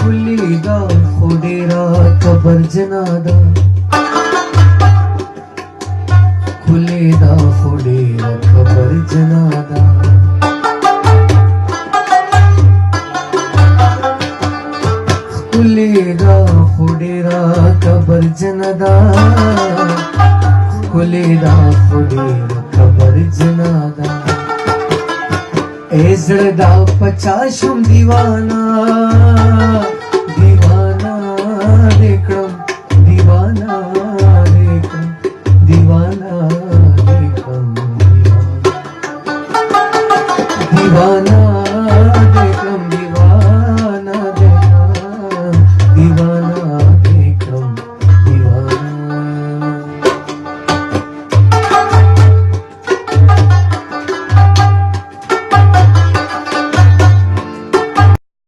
خلی دا خوڑی را کبر جنادا خلی دا خوڑی را کبر جنادا خلی دا خوڑی را کبر جنادا خلی دا خوڑی را کبر جنادا اے زړه دا پچا شوم دیوانا